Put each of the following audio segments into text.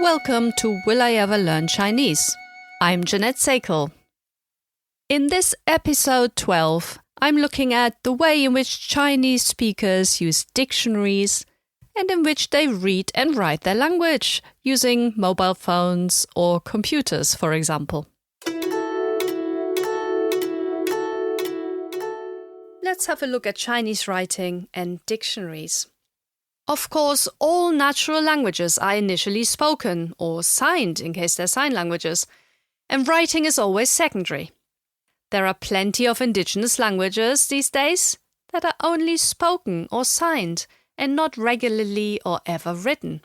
Welcome to Will I Ever Learn Chinese? I'm Jeanette Sekel. In this episode 12, I'm looking at the way in which Chinese speakers use dictionaries and in which they read and write their language using mobile phones or computers, for example. Let's have a look at Chinese writing and dictionaries. Of course, all natural languages are initially spoken or signed in case they're sign languages, and writing is always secondary. There are plenty of indigenous languages these days that are only spoken or signed and not regularly or ever written.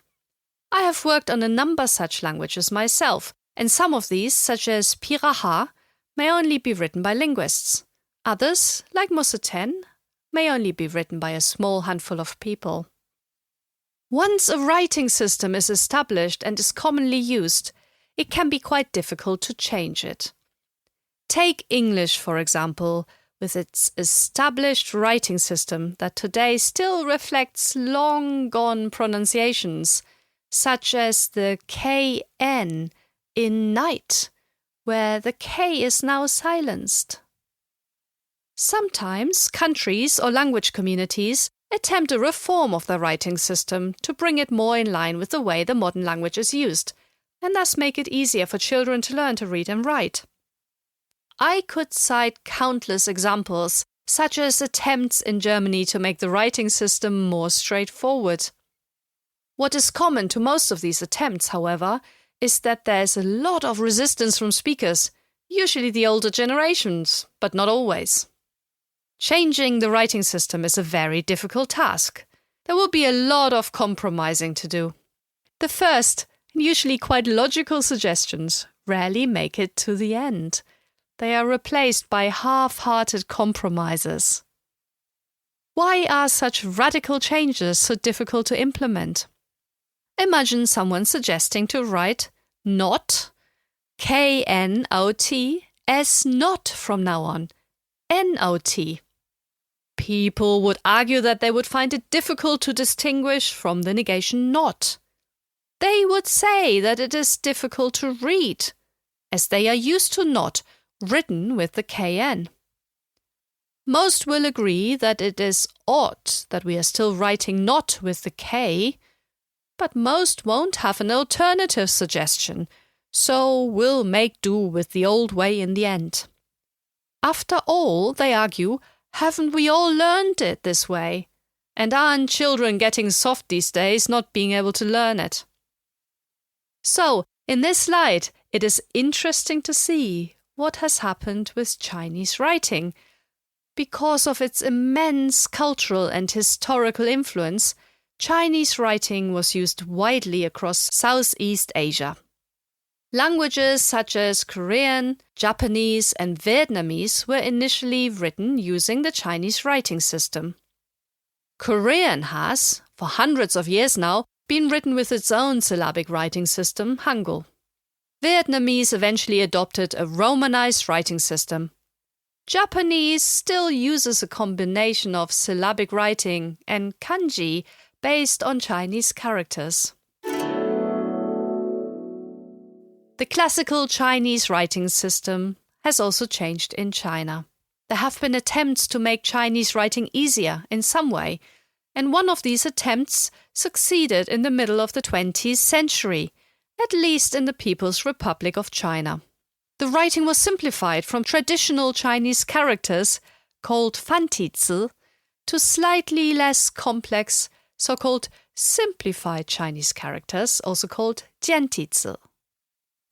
I have worked on a number such languages myself, and some of these, such as Piraha, may only be written by linguists. Others, like Musetten, may only be written by a small handful of people. Once a writing system is established and is commonly used, it can be quite difficult to change it. Take English, for example, with its established writing system that today still reflects long-gone pronunciations, such as the KN in night, where the K is now silenced. Sometimes countries or language communities attempt a reform of the writing system to bring it more in line with the way the modern language is used, and thus make it easier for children to learn to read and write. I could cite countless examples, such as attempts in Germany to make the writing system more straightforward. What is common to most of these attempts, however, is that there is a lot of resistance from speakers, usually the older generations, but not always. Changing the writing system is a very difficult task. There will be a lot of compromising to do. The first, and usually quite logical suggestions, rarely make it to the end. They are replaced by half-hearted compromises. Why are such radical changes so difficult to implement? Imagine someone suggesting to write not, K-N-O-T, as not from now on, N-O-T. People would argue that they would find it difficult to distinguish from the negation not. They would say that it is difficult to read, as they are used to not, written with the KN. Most will agree that it is odd that we are still writing not with the K, but most won't have an alternative suggestion, so will make do with the old way in the end. After all, they argue, haven't we all learned it this way? And aren't children getting soft these days, not being able to learn it? So, in this slide, it is interesting to see what has happened with Chinese writing. Because of its immense cultural and historical influence, Chinese writing was used widely across Southeast Asia. Languages such as Korean, Japanese, and Vietnamese were initially written using the Chinese writing system. Korean has, for hundreds of years now, been written with its own syllabic writing system, Hangul. Vietnamese eventually adopted a Romanized writing system. Japanese still uses a combination of syllabic writing and kanji based on Chinese characters. The classical Chinese writing system has also changed in China. There have been attempts to make Chinese writing easier in some way, and one of these attempts succeeded in the middle of the 20th century, at least in the People's Republic of China. The writing was simplified from traditional Chinese characters, called fantizi, to slightly less complex, so-called simplified Chinese characters, also called jiantizi.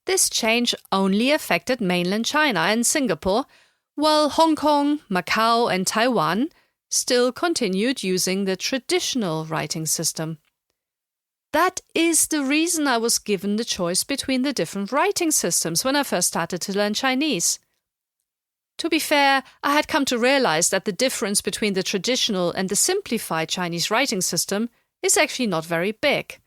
This change only affected mainland China and Singapore, while Hong Kong, Macau, and Taiwan still continued using the traditional writing system. That is the reason I was given the choice between the different writing systems when I first started to learn Chinese. To be fair, I had come to realize that the difference between the traditional and the simplified Chinese writing system is actually not very big.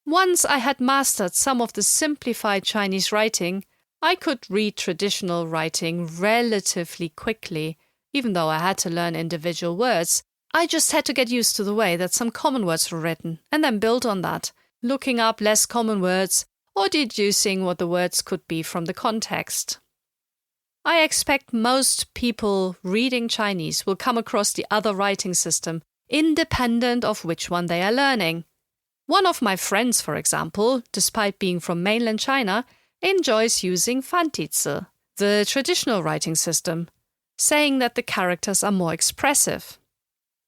Once I had mastered some of the simplified Chinese writing, I could read traditional writing relatively quickly, even though I had to learn individual words. I just had to get used to the way that some common words were written, and then build on that. looking up less common words, or deducing what the words could be from the context. I expect most people reading Chinese will come across the other writing system, independent of which one they are learning. One of my friends, for example, despite being from mainland China, enjoys using Fantizi, the traditional writing system, saying that the characters are more expressive.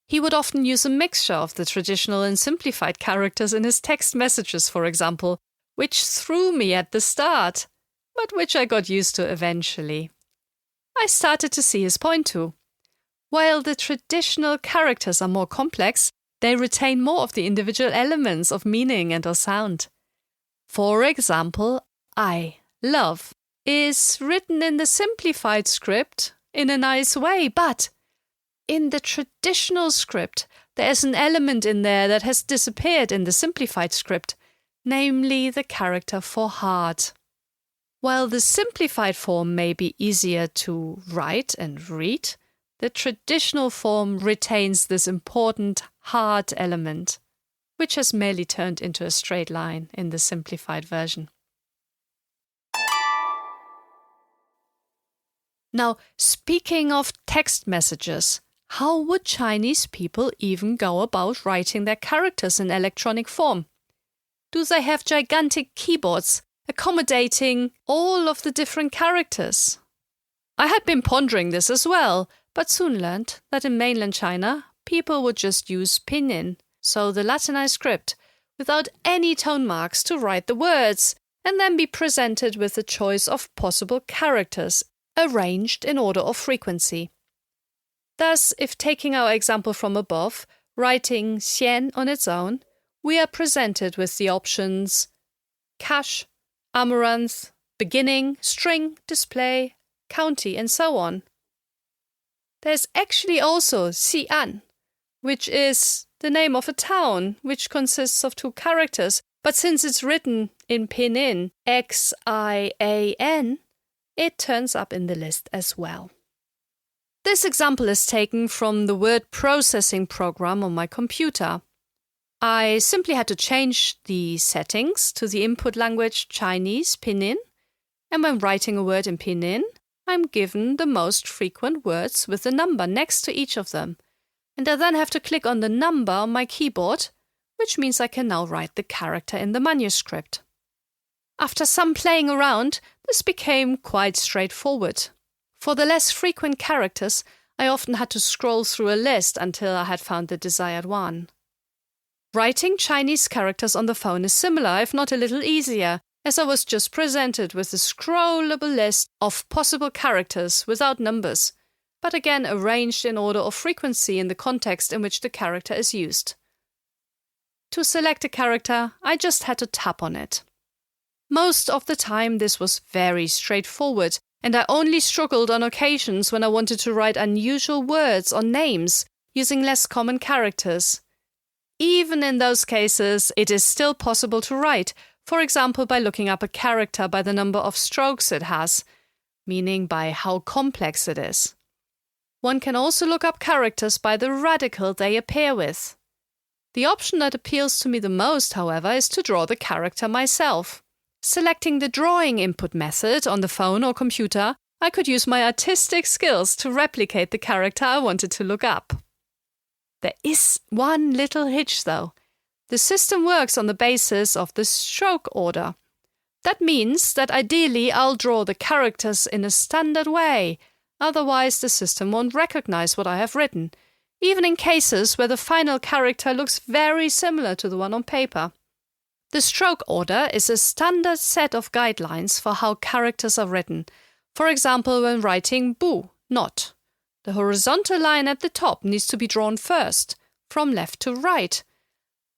He would often use a mixture of the traditional and simplified characters in his text messages, for example, which threw me at the start, but which I got used to eventually. I started to see his point too. While the traditional characters are more complex, they retain more of the individual elements of meaning and or sound. For example, I, love, is written in the simplified script in a nice way, but in the traditional script, there is an element in there that has disappeared in the simplified script, namely the character for heart. While the simplified form may be easier to write and read, the traditional form retains this important heart element, which has merely turned into a straight line in the simplified version. Now, speaking of text messages, how would Chinese people even go about writing their characters in electronic form? Do they have gigantic keyboards accommodating all of the different characters? I had been pondering this as well, but soon learned that in mainland China, people would just use pinyin, so the Latinized script, without any tone marks to write the words, and then be presented with a choice of possible characters arranged in order of frequency. Thus, if taking our example from above, writing xian on its own, we are presented with the options cache, amaranth, beginning, string, display, county, and so on. There's actually also Xi'an, which is the name of a town, which consists of two characters, but since it's written in pinyin, Xian, it turns up in the list as well. This example is taken from the word processing program on my computer. I simply had to change the settings to the input language Chinese, pinyin, and when writing a word in pinyin, I'm given the most frequent words with a number next to each of them, and I then have to click on the number on my keyboard, which means I can now write the character in the manuscript. After some playing around, this became quite straightforward. For the less frequent characters, I often had to scroll through a list until I had found the desired one. Writing Chinese characters on the phone is similar, if not a little easier, as I was just presented with a scrollable list of possible characters without numbers, but again arranged in order of frequency in the context in which the character is used. To select a character, I just had to tap on it. Most of the time this was very straightforward, and I only struggled on occasions when I wanted to write unusual words or names using less common characters. Even in those cases, it is still possible to write, for example by looking up a character by the number of strokes it has, meaning by how complex it is. One can also look up characters by the radical they appear with. The option that appeals to me the most, however, is to draw the character myself. Selecting the drawing input method on the phone or computer, I could use my artistic skills to replicate the character I wanted to look up. There is one little hitch though. The system works on the basis of the stroke order. That means that ideally I'll draw the characters in a standard way, otherwise the system won't recognize what I have written, even in cases where the final character looks very similar to the one on paper. The stroke order is a standard set of guidelines for how characters are written, for example when writing bu, not. The horizontal line at the top needs to be drawn first, from left to right.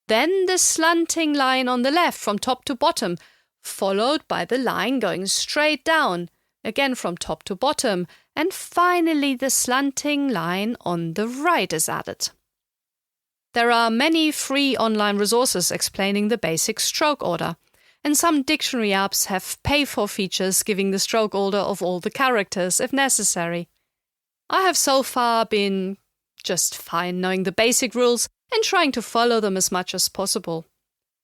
Then the slanting line on the left from top to bottom, followed by the line going straight down, again from top to bottom, and finally the slanting line on the right is added. There are many free online resources explaining the basic stroke order, and some dictionary apps have pay-for features giving the stroke order of all the characters if necessary. I have so far been just fine knowing the basic rules and trying to follow them as much as possible.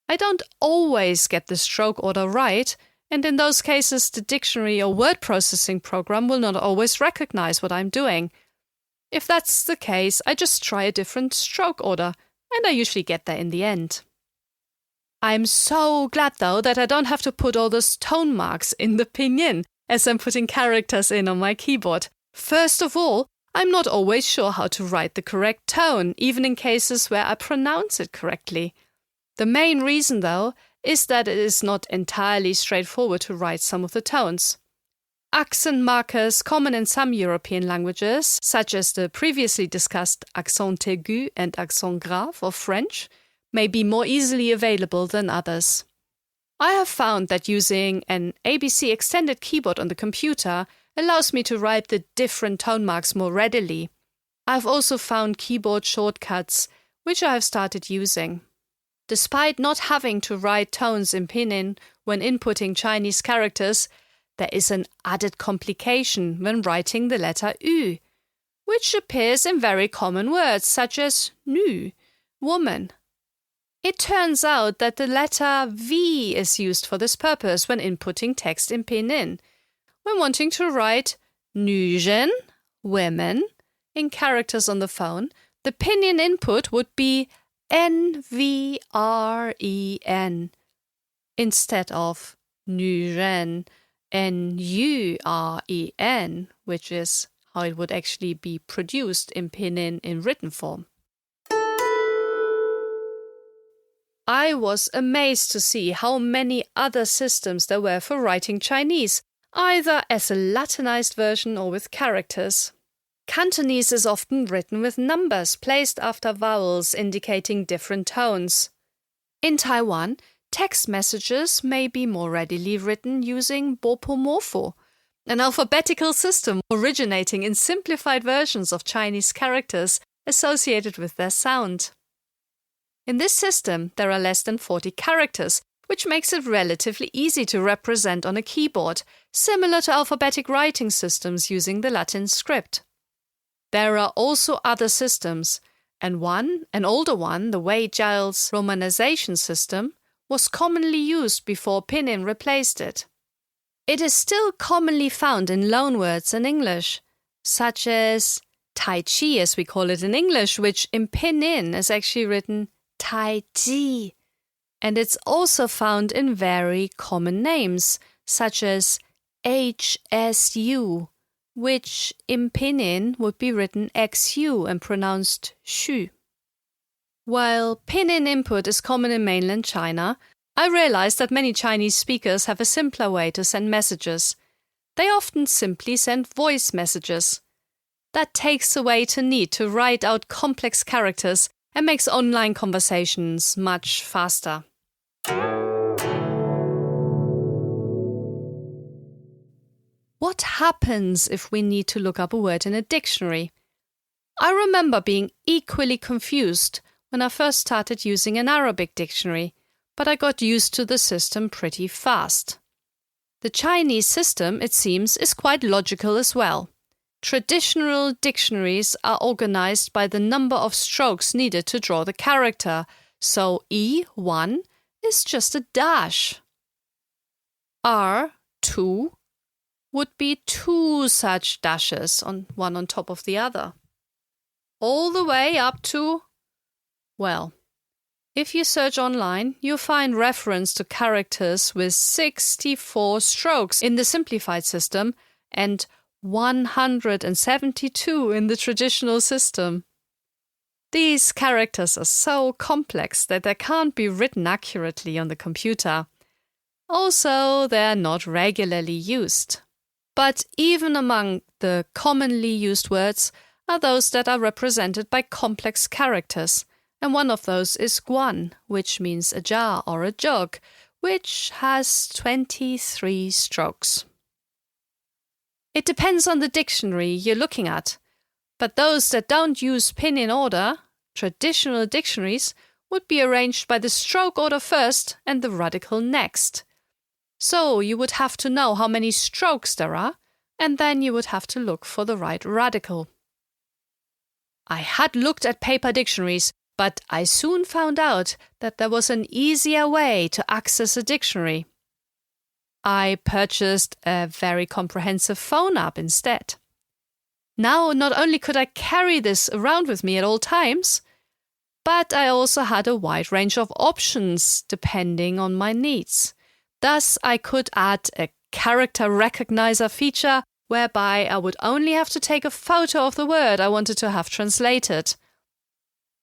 I don't always get the stroke order right, and in those cases the dictionary or word processing program will not always recognize what I'm doing. If that's the case, I just try a different stroke order, and I usually get there in the end. I'm so glad though that I don't have to put all those tone marks in the pinyin as I'm putting characters in on my keyboard. First of all, I'm not always sure how to write the correct tone, even in cases where I pronounce it correctly. The main reason, though, is that it is not entirely straightforward to write some of the tones. Accent markers common in some European languages, such as the previously discussed accent aigu and accent grave of French, may be more easily available than others. I have found that using an ABC extended keyboard on the computer allows me to write the different tone marks more readily. I've also found keyboard shortcuts, which I have started using. Despite not having to write tones in pinyin when inputting Chinese characters, there is an added complication when writing the letter Ü, which appears in very common words such as nu, woman. It turns out that the letter V is used for this purpose when inputting text in pinyin. When wanting to write nujen, women, in characters on the phone, the pinyin input would be NVREN instead of nuren, NUREN, which is how it would actually be produced in pinyin in written form. I was amazed to see how many other systems there were for writing Chinese, either as a Latinized version or with characters. Cantonese is often written with numbers placed after vowels indicating different tones. In Taiwan, text messages may be more readily written using bopomorpho, an alphabetical system originating in simplified versions of Chinese characters associated with their sound. In this system, there are less than 40 characters, which makes it relatively easy to represent on a keyboard, similar to alphabetic writing systems using the Latin script. There are also other systems, and an older one, the Wei-Giles romanization system, was commonly used before pinyin replaced it. It is still commonly found in loanwords in English, such as Tai Chi, as we call it in English, which in pinyin is actually written Tai Chi. And it's also found in very common names, such as HSU, which in pinyin would be written XU and pronounced Xu. While pinyin input is common in mainland China, I realized that many Chinese speakers have a simpler way to send messages. They often simply send voice messages. That takes away the need to write out complex characters and makes online conversations much faster. What happens if we need to look up a word in a dictionary? I remember being equally confused when I first started using an Arabic dictionary, but I got used to the system pretty fast. The Chinese system, it seems, is quite logical as well. Traditional dictionaries are organized by the number of strokes needed to draw the character, so E1 is just a dash. R2 would be two such dashes, one on top of the other. All the way up to, well, if you search online, you'll find reference to characters with 64 strokes in the simplified system and 172 in the traditional system. These characters are so complex that they can't be written accurately on the computer. Also, they're not regularly used. But even among the commonly used words are those that are represented by complex characters, and one of those is guan, which means a jar or a jug, which has 23 strokes. It depends on the dictionary you're looking at, but those that don't use pinyin order, traditional dictionaries, would be arranged by the stroke order first and the radical next. So you would have to know how many strokes there are, and then you would have to look for the right radical. I had looked at paper dictionaries, But I soon found out that there was an easier way to access a dictionary. I purchased a very comprehensive phone app instead. Now, not only could I carry this around with me at all times, but I also had a wide range of options depending on my needs. Thus, I could add a character recognizer feature whereby I would only have to take a photo of the word I wanted to have translated.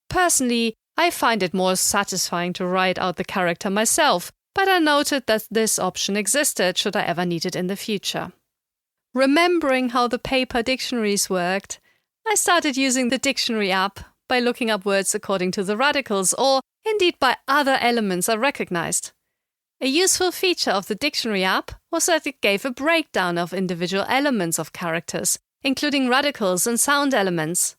Personally, I find it more satisfying to write out the character myself, but I noted that this option existed should I ever need it in the future. Remembering how the paper dictionaries worked, I started using the dictionary app by looking up words according to the radicals or indeed by other elements I recognized. A useful feature of the dictionary app was that it gave a breakdown of individual elements of characters, including radicals and sound elements.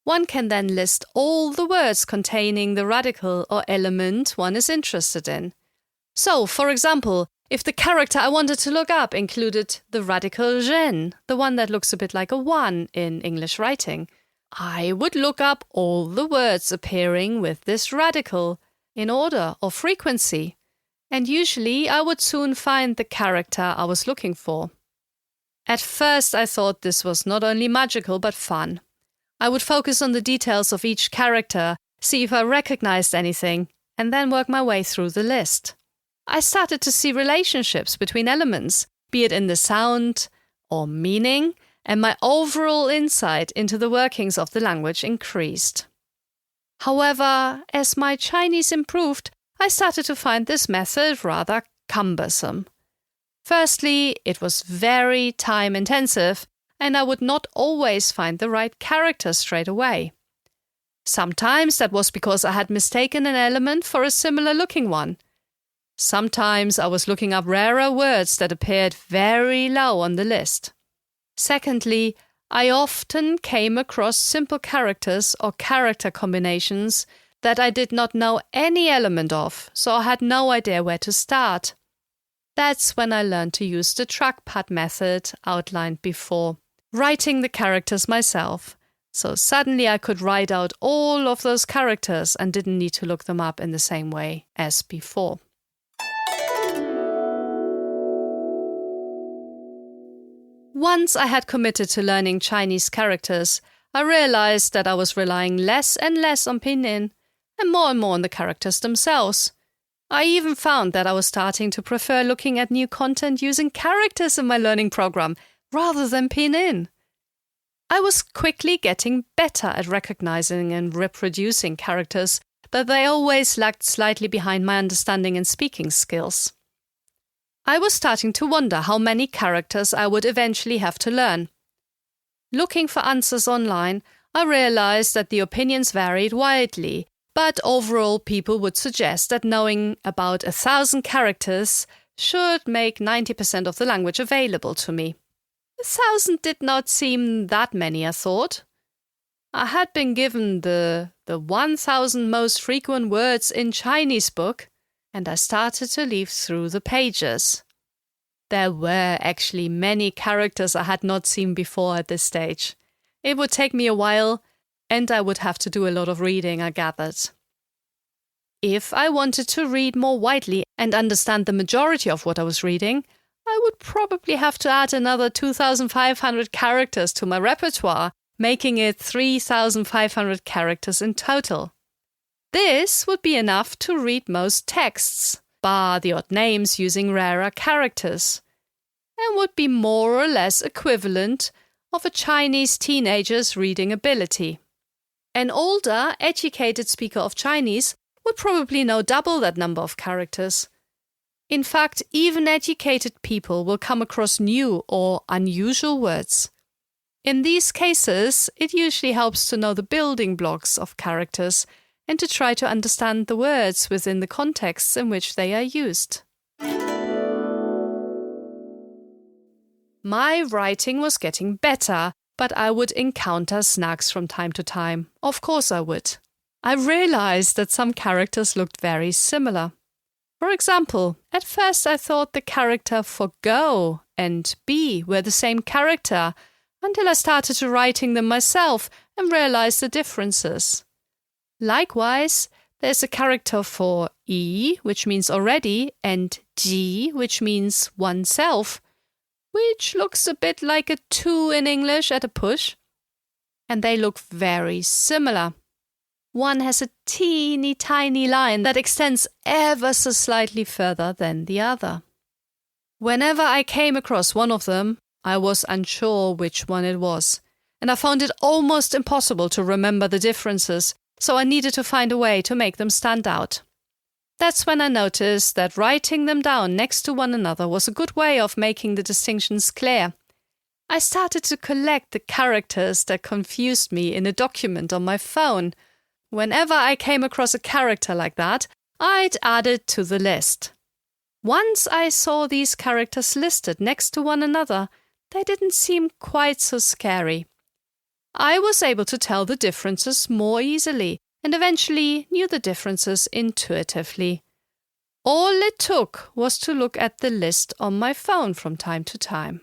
One can then list all the words containing the radical or element one is interested in. So, for example, if the character I wanted to look up included the radical gêne, the one that looks a bit like a 1 in English writing, I would look up all the words appearing with this radical in order or frequency, and usually I would soon find the character I was looking for. At first I thought this was not only magical but fun. I would focus on the details of each character, see if I recognized anything, and then work my way through the list. I started to see relationships between elements, be it in the sound or meaning, and my overall insight into the workings of the language increased. However, as my Chinese improved, I started to find this method rather cumbersome. Firstly, it was very time-intensive, and I would not always find the right character straight away. Sometimes that was because I had mistaken an element for a similar-looking one. Sometimes I was looking up rarer words that appeared very low on the list. Secondly, I often came across simple characters or character combinations that I did not know any element of, so I had no idea where to start. That's when I learned to use the trackpad method outlined before, writing the characters myself. So suddenly I could write out all of those characters and didn't need to look them up in the same way as before. Once I had committed to learning Chinese characters, I realized that I was relying less and less on pinyin and more on the characters themselves. I even found that I was starting to prefer looking at new content using characters in my learning program rather than pinyin. I was quickly getting better at recognizing and reproducing characters, but they always lagged slightly behind my understanding and speaking skills. I was starting to wonder how many characters I would eventually have to learn. Looking for answers online, I realized that the opinions varied widely, but overall people would suggest that knowing about 1,000 characters should make 90% of the language available to me. 1,000 did not seem that many, I thought. I had been given the 1,000 most frequent words in Chinese book, and I started to leaf through the pages. There were actually many characters I had not seen before at this stage. It would take me a while, and I would have to do a lot of reading, I gathered. If I wanted to read more widely and understand the majority of what I was reading, I would probably have to add another 2,500 characters to my repertoire, making it 3,500 characters in total. This would be enough to read most texts, bar the odd names using rarer characters, and would be more or less equivalent of a Chinese teenager's reading ability. An older, educated speaker of Chinese would probably know double that number of characters. In fact, even educated people will come across new or unusual words. In these cases, it usually helps to know the building blocks of characters and to try to understand the words within the contexts in which they are used. My writing was getting better, but I would encounter snags from time to time. Of course I would. I realized that some characters looked very similar. For example, at first I thought the character for go and be were the same character until I started to writing them myself and realized the differences. Likewise, there's a character for E, which means already, and G, which means oneself, which looks a bit like a 2 in English at a push. And they look very similar. One has a teeny tiny line that extends ever so slightly further than the other. Whenever I came across one of them, I was unsure which one it was, and I found it almost impossible to remember the differences, so I needed to find a way to make them stand out. That's when I noticed that writing them down next to one another was a good way of making the distinctions clear. I started to collect the characters that confused me in a document on my phone. Whenever I came across a character like that, I'd add it to the list. Once I saw these characters listed next to one another, they didn't seem quite so scary. I was able to tell the differences more easily and eventually knew the differences intuitively. All it took was to look at the list on my phone from time to time.